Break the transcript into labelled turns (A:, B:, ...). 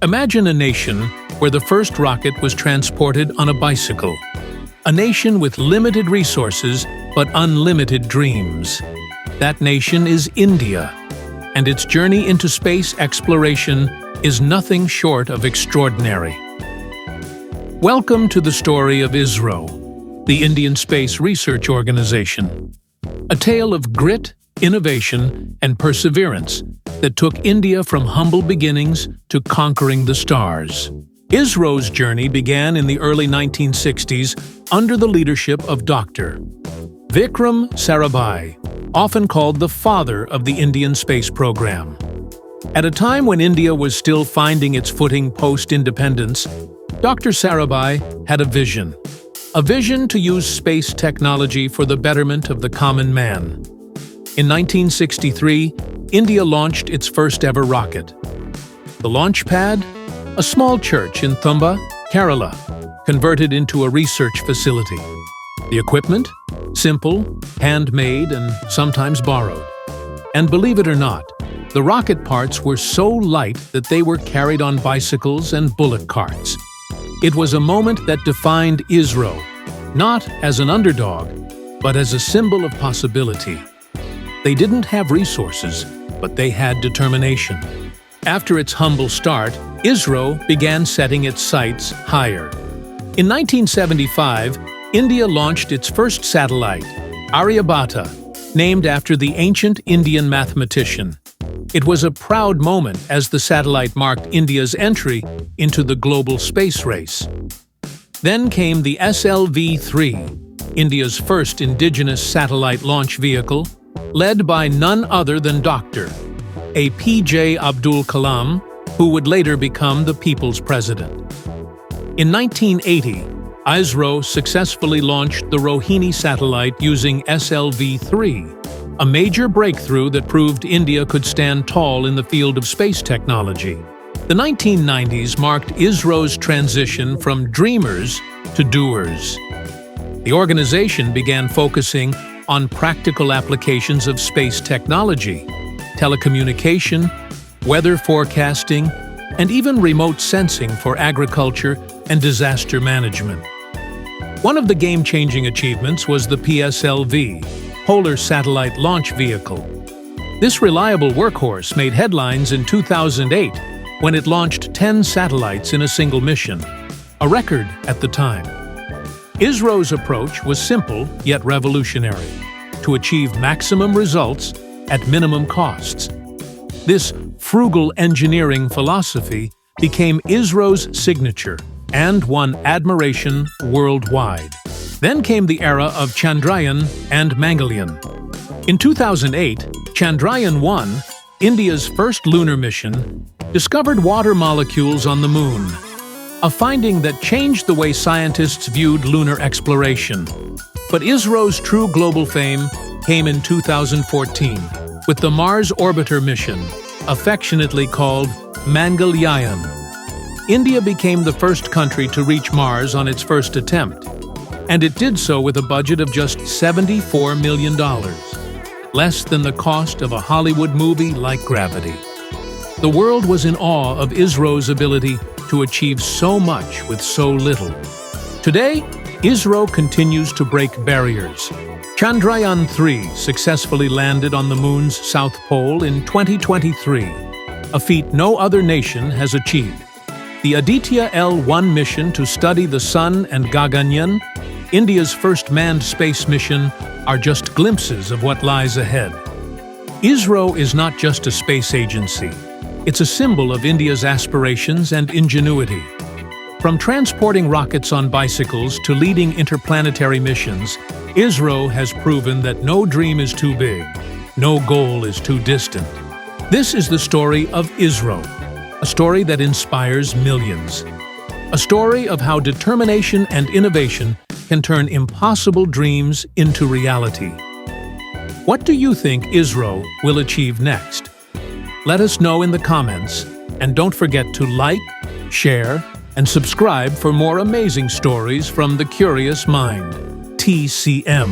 A: Imagine a nation where the first rocket was transported on a bicycle. A nation with limited resources but unlimited dreams. That nation is India, and its journey into space exploration is nothing short of extraordinary. Welcome to the story of ISRO, the Indian Space Research Organization. A tale of grit, innovation, and perseverance that took India from humble beginnings to conquering the stars. ISRO's journey began in the early 1960s under the leadership of Dr. Vikram Sarabhai, often called the father of the Indian space program. At a time when India was still finding its footing post-independence, Dr. Sarabhai had a vision to use space technology for the betterment of the common man. In 1963, India launched its first-ever rocket. The launch pad? A small church in Thumba, Kerala, converted into a research facility. The equipment? Simple, handmade, and sometimes borrowed. And believe it or not, the rocket parts were so light that they were carried on bicycles and bullock carts. It was a moment that defined ISRO, not as an underdog, but as a symbol of possibility. They didn't have resources, but they had determination. After its humble start, ISRO began setting its sights higher. In 1975, India launched its first satellite, Aryabhata, named after the ancient Indian mathematician. It was a proud moment as the satellite marked India's entry into the global space race. Then came the SLV-3, India's first indigenous satellite launch vehicle, led by none other than Dr. APJ Abdul Kalam, who would later become the People's President. In 1980, ISRO successfully launched the Rohini satellite using SLV-3, a major breakthrough that proved India could stand tall in the field of space technology. The 1990s marked ISRO's transition from dreamers to doers. The organization began focusing on practical applications of space technology, telecommunication, weather forecasting, and even remote sensing for agriculture and disaster management. One of the game-changing achievements was the PSLV, Polar Satellite Launch Vehicle. This reliable workhorse made headlines in 2008 when it launched 10 satellites in a single mission, a record at the time. ISRO's approach was simple yet revolutionary: to achieve maximum results at minimum costs. This frugal engineering philosophy became ISRO's signature and won admiration worldwide. Then came the era of Chandrayaan and Mangalyaan. In 2008, Chandrayaan-1, India's first lunar mission, discovered water molecules on the Moon, a finding that changed the way scientists viewed lunar exploration. But ISRO's true global fame came in 2014 with the Mars Orbiter mission, affectionately called Mangalyaan. India became the first country to reach Mars on its first attempt, and it did so with a budget of just $74 million, less than the cost of a Hollywood movie like Gravity. The world was in awe of ISRO's ability to achieve so much with so little. Today, ISRO continues to break barriers. Chandrayaan-3 successfully landed on the Moon's South Pole in 2023, a feat no other nation has achieved. The Aditya L-1 mission to study the Sun and Gaganyaan, India's first manned space mission, are just glimpses of what lies ahead. ISRO is not just a space agency. It's a symbol of India's aspirations and ingenuity. From transporting rockets on bicycles to leading interplanetary missions, ISRO has proven that no dream is too big, no goal is too distant. This is the story of ISRO, a story that inspires millions. A story of how determination and innovation can turn impossible dreams into reality. What do you think ISRO will achieve next? Let us know in the comments, and don't forget to like, share, and subscribe for more amazing stories from the curious mind. TCM.